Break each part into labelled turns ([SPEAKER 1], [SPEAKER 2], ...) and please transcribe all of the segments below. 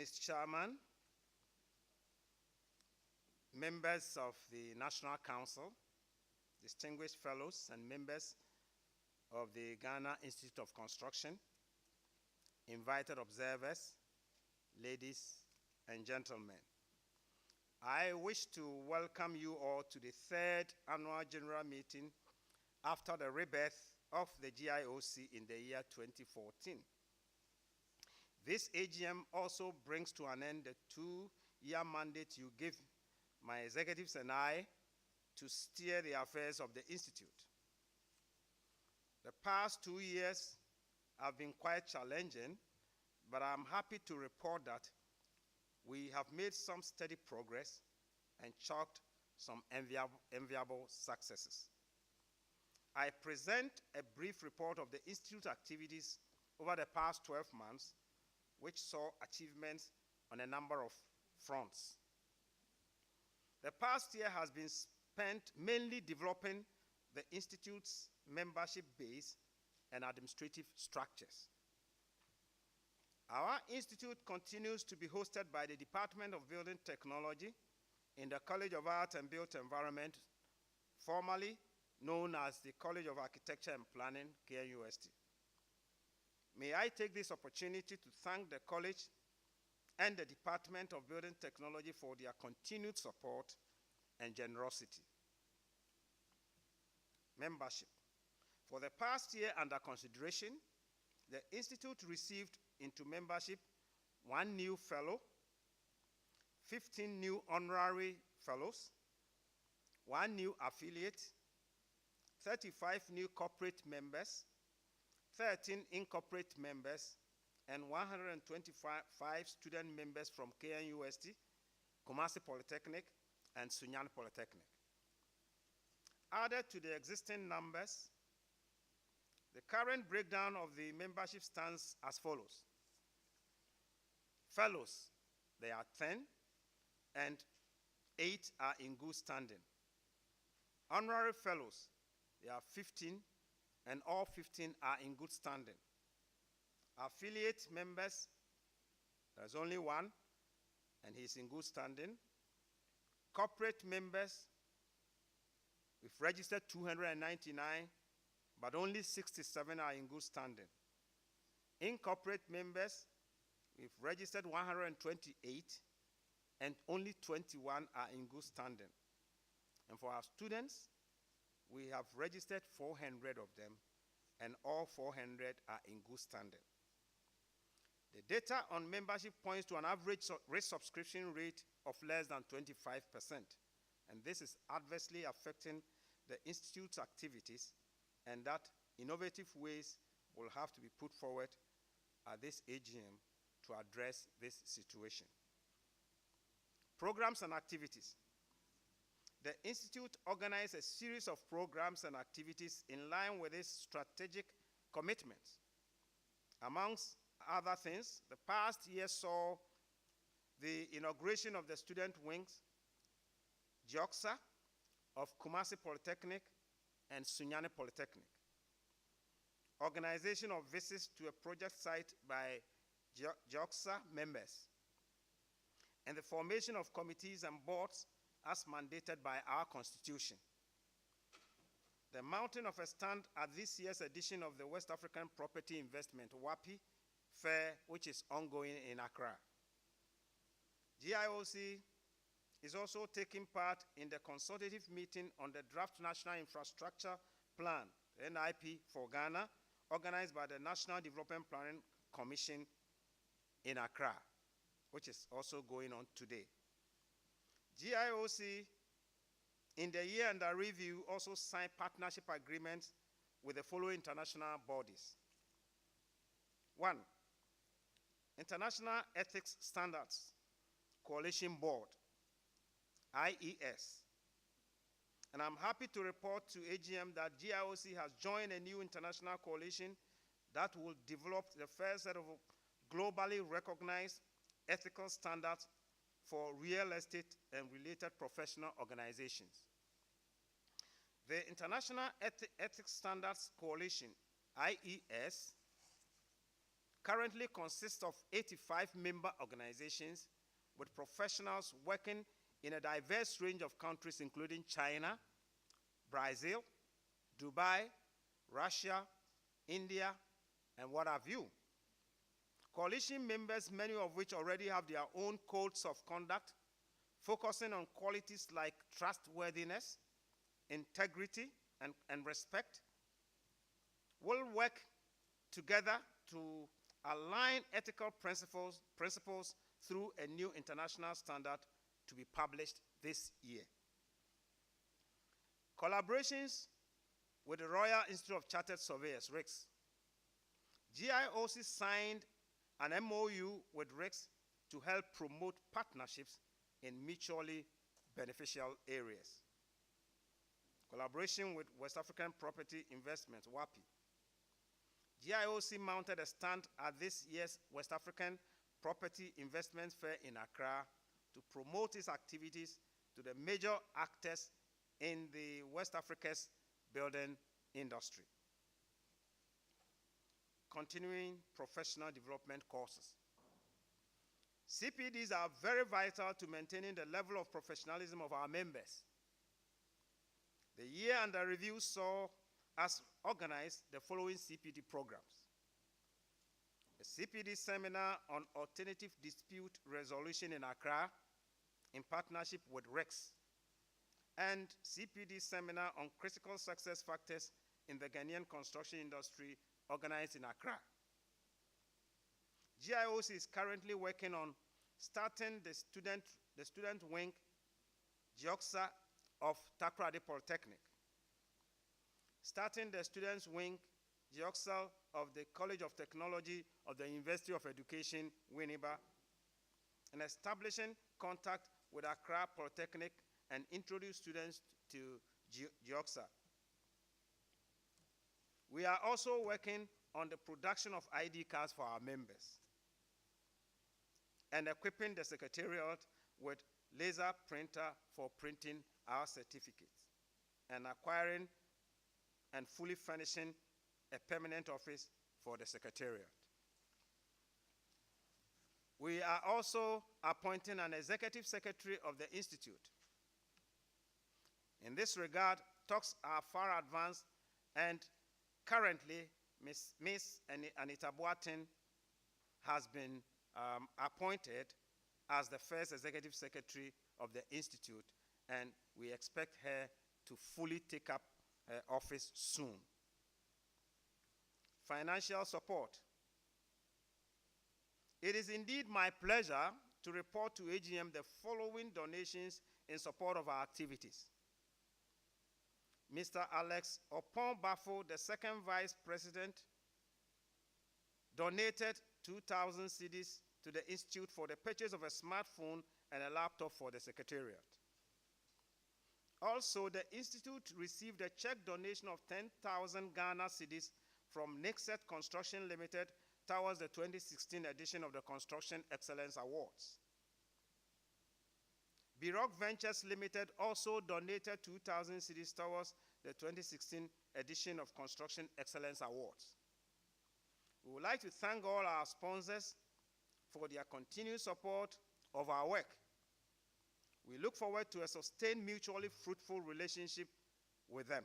[SPEAKER 1] Mr. Chairman, members of the National Council, distinguished fellows and members of the Ghana Institute of Construction, invited observers, ladies and gentlemen, I wish to welcome you all to the third annual general meeting after the rebirth of the GIOC in the year 2014. This AGM also brings to an end the two-year mandate you give my executives and I to steer the affairs of the Institute. The past 2 years have been quite challenging, but I'm happy to report that we have made some steady progress and chalked some enviable successes. I present a brief report of the Institute's activities over the past 12 months, which saw achievements on a number of fronts. The past year has been spent mainly developing the Institute's membership base and administrative structures. Our institute continues to be hosted by the Department of Building Technology in the College of Art and Built Environment, formerly known as the College of Architecture and Planning, KNUST. May I take this opportunity to thank the college and the Department of Building Technology for their continued support and generosity. Membership. For the past year under consideration, the Institute received into membership 1 new fellow, 15 new honorary fellows, 1 new affiliate, 35 new corporate members, 13 incorporate members, and 125 student members from KNUST, Kumasi Polytechnic, and Sunyani Polytechnic. Added to the existing numbers, the current breakdown of the membership stands as follows. Fellows, there are 10, and 8 are in good standing. Honorary fellows, there are 15, and all 15 are in good standing. Affiliate members, there's only 1, and he's in good standing. Corporate members, we've registered 299, but only 67 are in good standing. Incorporate members, we've registered 128, and only 21 are in good standing. And for our students, we have registered 400 of them, and all 400 are in good standing. The data on membership points to an average resubscription rate of less than 25%, and this is adversely affecting the Institute's activities, and that innovative ways will have to be put forward at this AGM to address this situation. Programs and activities. The Institute organized a series of programs and activities in line with its strategic commitments. Amongst other things, the past year saw the inauguration of the student wings, GIOC of Kumasi Polytechnic and Sunyani Polytechnic. Organization of visits to a project site by GIOC members, and the formation of committees and boards as mandated by our Constitution. The mounting of a stand at this year's edition of the West African Property Investment, WAPI, Fair, which is ongoing in Accra. GIOC is also taking part in the consultative meeting on the Draft National Infrastructure Plan, NIP, for Ghana, organized by the National Development Planning Commission in Accra, which is also going on today. GIOC, in the year under review, also signed partnership agreements with the following international bodies. 1, International Ethics Standards Coalition Board, IES. And I'm happy to report to AGM that GIOC has joined a new international coalition that will develop the first set of globally recognized ethical standards for real estate and related professional organizations. The International Ethics Standards Coalition, IES, currently consists of 85 member organizations with professionals working in a diverse range of countries, including China, Brazil, Dubai, Russia, India, and what have you. Coalition members, many of which already have their own codes of conduct, focusing on qualities like trustworthiness, integrity, and respect, will work together to align ethical principles through a new international standard to be published this year. Collaborations with the Royal Institute of Chartered Surveyors, RICS. GIOC signed an MOU with RICS to help promote partnerships in mutually beneficial areas. Collaboration with West African Property Investment, WAPI. GIOC mounted a stand at this year's West African Property Investment Fair in Accra to promote its activities to the major actors in the West Africa's building industry. Continuing professional development courses. CPDs are very vital to maintaining the level of professionalism of our members. The year under review saw us organize the following CPD programs: a CPD seminar on alternative dispute resolution in Accra in partnership with RICS, and CPD seminar on critical success factors in the Ghanaian construction industry organized in Accra. GIOC is currently working on starting the student wing GIOC of Takoradi Polytechnic, starting the students wing GIOC of the College of Technology of the University of Education, Winneba, and establishing contact with Accra Polytechnic and introduce students to GIOC. We are also working on the production of ID cards for our members and equipping the Secretariat with laser printer for printing our certificates and acquiring and fully furnishing a permanent office for the Secretariat. We are also appointing an executive secretary of the Institute. In this regard, talks are far advanced, and currently, Ms. Anita Boateng has been appointed as the first executive secretary of the Institute, and we expect her to fully take up her office soon. Financial support. It is indeed my pleasure to report to AGM the following donations in support of our activities. Mr. Alex Opon-Bafo, the second vice president, donated 2,000 cedis to the Institute for the purchase of a smartphone and a laptop for the Secretariat. Also, the Institute received a check donation of 10,000 Ghana cedis from Nixet Construction Limited towards the 2016 edition of the Construction Excellence Awards. GIOC Ventures Limited also donated 2,000 cedis towards the 2016 edition of Construction Excellence Awards. We would like to thank all our sponsors for their continued support of our work. We look forward to a sustained, mutually fruitful relationship with them.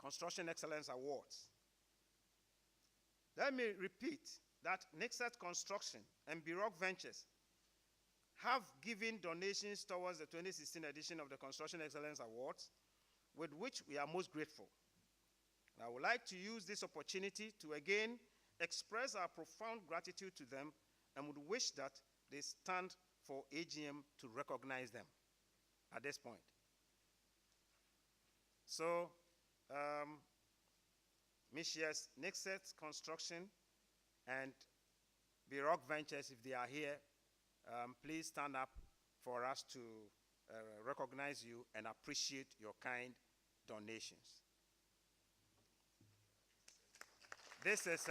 [SPEAKER 1] Construction Excellence Awards. Let me repeat that Nixet Construction and GIOC Ventures have given donations towards the 2016 edition of the Construction Excellence Awards, with which we are most grateful. I would like to use this opportunity to again express our profound gratitude to them and would wish that they stand for AGM to recognize them at this point. So, Mrs. Nixet Construction and GIOC Ventures, if they are here, please stand up for us to recognize you and appreciate your kind donations. This is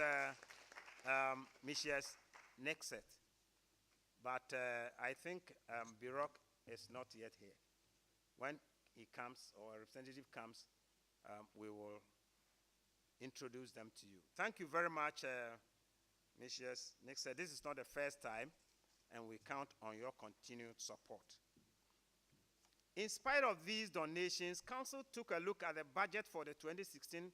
[SPEAKER 1] Mrs. Nixet, but I think GIOC is not yet here. When he comes, or a representative comes, we will introduce them to you. Thank you very much, Mrs. Nixon. This is not the first time, and we count on your continued support. In spite of these donations, Council took a look at the budget for the 2016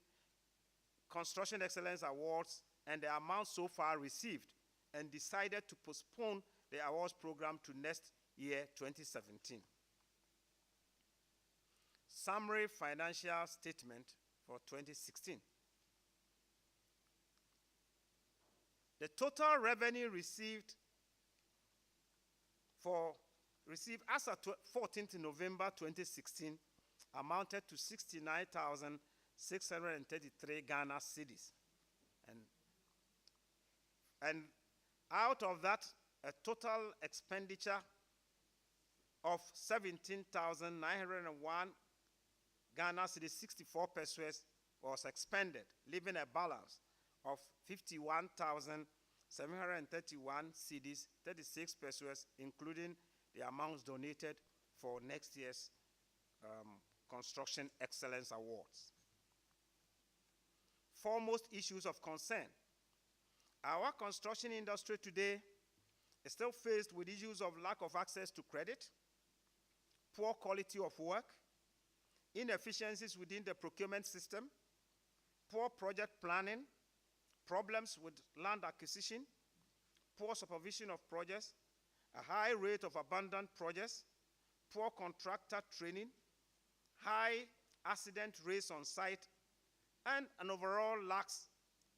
[SPEAKER 1] Construction Excellence Awards and the amount so far received, and decided to postpone the awards program to next year, 2017. Summary financial statement for 2016. The total revenue received as of 14th November 2016 amounted to 69,633 Ghana cedis. And out of that, a total expenditure of 17,901 Ghana cedis, 64 pesos, was expended, leaving a balance of 51,731 cedis, 36 pesos, including the amounts donated for next year's Construction Excellence Awards. Foremost issues of concern. Our construction industry today is still faced with issues of lack of access to credit, poor quality of work, inefficiencies within the procurement system, poor project planning, problems with land acquisition, poor supervision of projects, a high rate of abandoned projects, poor contractor training, high accident rates on site, and an overall lax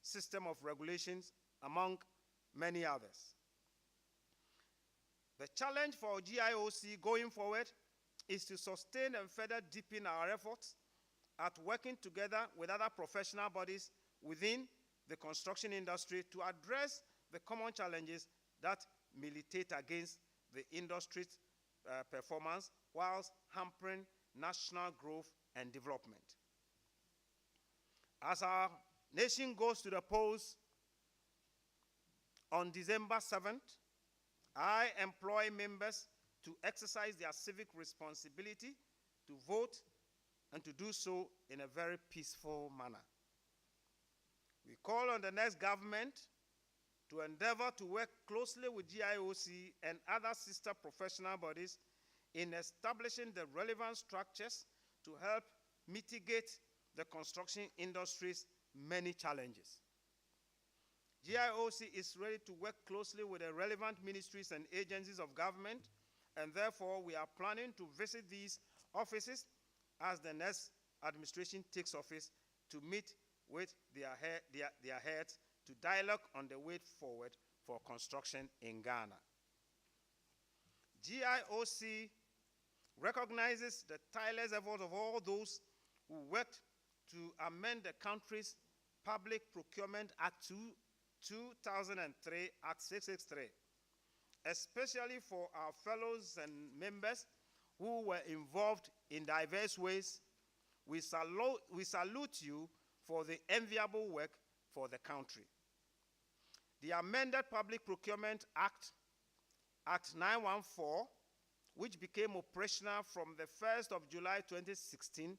[SPEAKER 1] system of regulations, among many others. The challenge for GIOC going forward is to sustain and further deepen our efforts at working together with other professional bodies within the construction industry to address the common challenges that militate against the industry's performance whilst hampering national growth and development. As our nation goes to the polls on December 7th, I employ members to exercise their civic responsibility to vote and to do so in a very peaceful manner. We call on the next government to endeavor to work closely with GIOC and other sister professional bodies in establishing the relevant structures to help mitigate the construction industry's many challenges. GIOC is ready to work closely with the relevant ministries and agencies of government, and therefore we are planning to visit these offices as the next administration takes office to meet with their heads to dialogue on the way forward for construction in Ghana. GIOC recognizes the tireless efforts of all those who worked to amend the country's Public Procurement Act 2003, Act 663, especially for our fellows and members who were involved in diverse ways. We salute you for the enviable work for the country. The amended Public Procurement Act, Act 914, which became operational from the 1st of July 2016,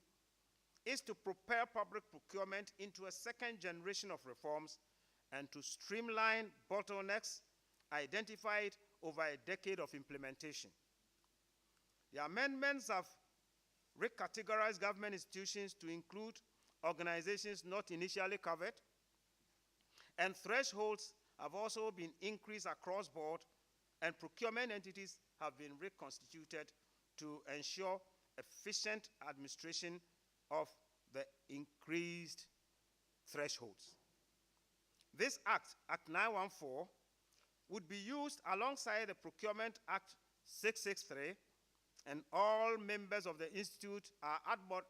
[SPEAKER 1] is to prepare public procurement into a second generation of reforms and to streamline bottlenecks identified over a decade of implementation. The amendments have recategorized government institutions to include organizations not initially covered, and thresholds have also been increased across board, and procurement entities have been reconstituted to ensure efficient administration of the increased thresholds. This Act, Act 914, would be used alongside the Procurement Act 663, and all members of the Institute are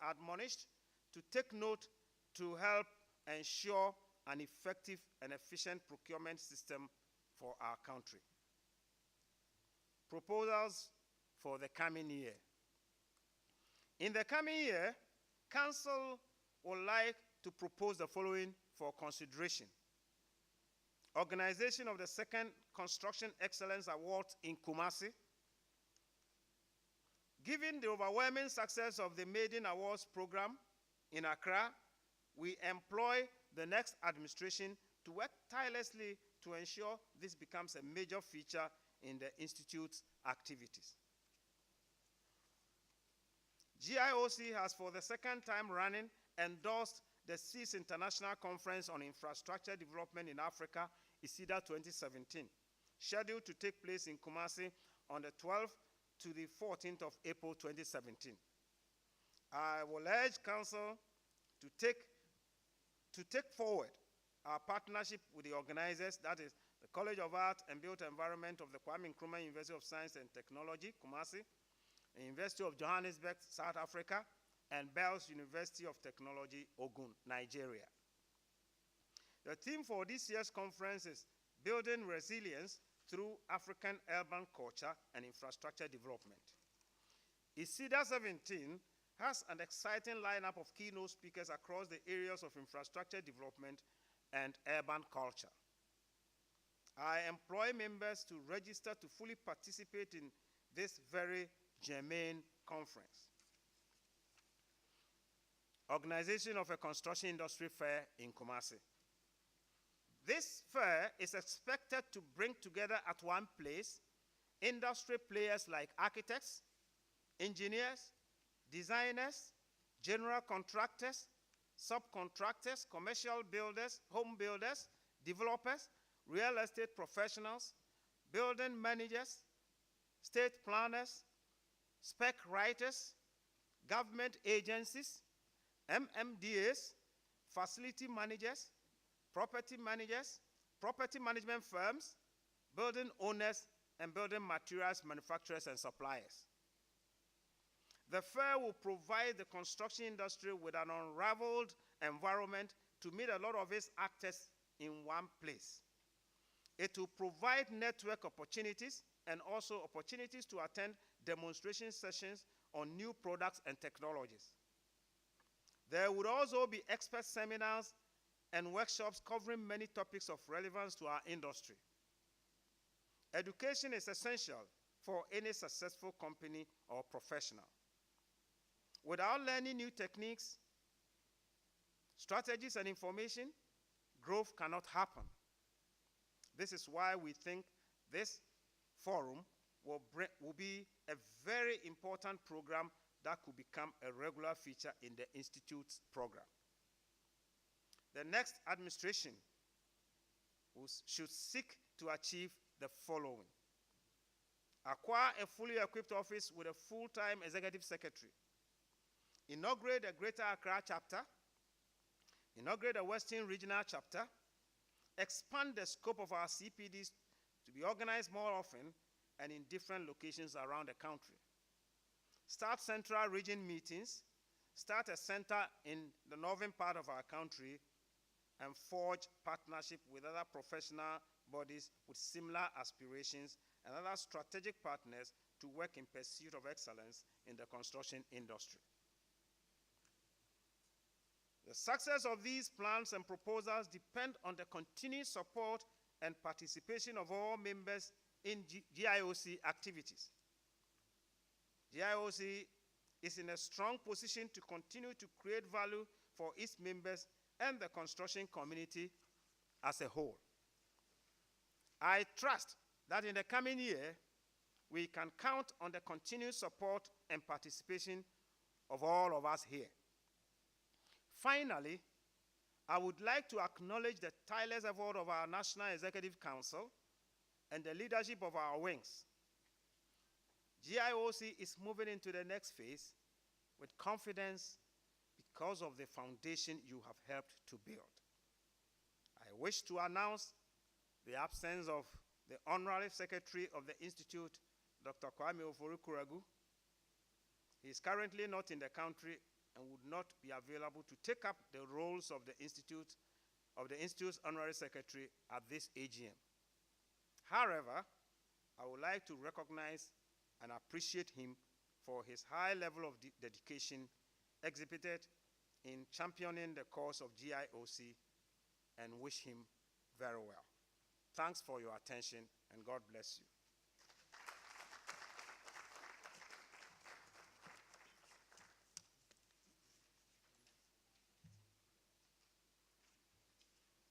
[SPEAKER 1] admonished to take note to help ensure an effective and efficient procurement system for our country. Proposals for the coming year. In the coming year, Council would like to propose the following for consideration. Organization of the second Construction Excellence Awards in Kumasi. Given the overwhelming success of the Maiden Awards program in Accra, we employ the next administration to work tirelessly to ensure this becomes a major feature in the Institute's activities. GIOC has, for the second time running, endorsed the CIS International Conference on Infrastructure Development in Africa, ICIDA 2017, scheduled to take place in Kumasi on the 12th to the 14th of April 2017. I will urge Council to take forward our partnership with the organizers, that is the College of Art and Built Environment of the Kwame Nkrumah University of Science and Technology, Kumasi, the University of Johannesburg, South Africa, and Bells University of Technology, Ogun, Nigeria. The theme for this year's conference is Building Resilience through African Urban Culture and Infrastructure Development. ICIDA 17 has an exciting lineup of keynote speakers across the areas of infrastructure development and urban culture. I employ members to register to fully participate in this very germane conference. Organization of a construction industry fair in Kumasi. This fair is expected to bring together at one place industry players like architects, engineers, designers, general contractors, subcontractors, commercial builders, home builders, developers, real estate professionals, building managers, state planners, spec writers, government agencies, MMDAs, facility managers, property management firms, building owners, and building materials manufacturers and suppliers. The fair will provide the construction industry with an unraveled environment to meet a lot of its actors in one place. It will provide network opportunities and also opportunities to attend demonstration sessions on new products and technologies. There would also be expert seminars and workshops covering many topics of relevance to our industry. Education is essential for any successful company or professional. Without learning new techniques, strategies, and information, growth cannot happen. This is why we think this forum will be a very important program that could become a regular feature in the Institute's program. The next administration should seek to achieve the following: acquire a fully equipped office with a full-time executive secretary, inaugurate a Greater Accra chapter, inaugurate a Western Regional chapter, expand the scope of our CPDs to be organized more often and in different locations around the country, start central region meetings, start a center in the northern part of our country, and forge partnership with other professional bodies with similar aspirations and other strategic partners to work in pursuit of excellence in the construction industry. The success of these plans and proposals depend on the continued support and participation of all members in GIOC activities. GIOC is in a strong position to continue to create value for its members and the construction community as a whole. I trust that in the coming year, we can count on the continued support and participation of all of us here. Finally, I would like to acknowledge the tireless effort of our National Executive Council and the leadership of our wings. GIOC is moving into the next phase with confidence because of the foundation you have helped to build. I wish to announce the absence of the Honorary Secretary of the Institute, Dr. Kwame Oforikuragu. He is currently not in the country and would not be available to take up the roles of the Institute's Honorary Secretary at this AGM. However, I would like to recognize and appreciate him for his high level of dedication exhibited in championing the cause of GIOC and wish him very well. Thanks for your attention, and God bless you.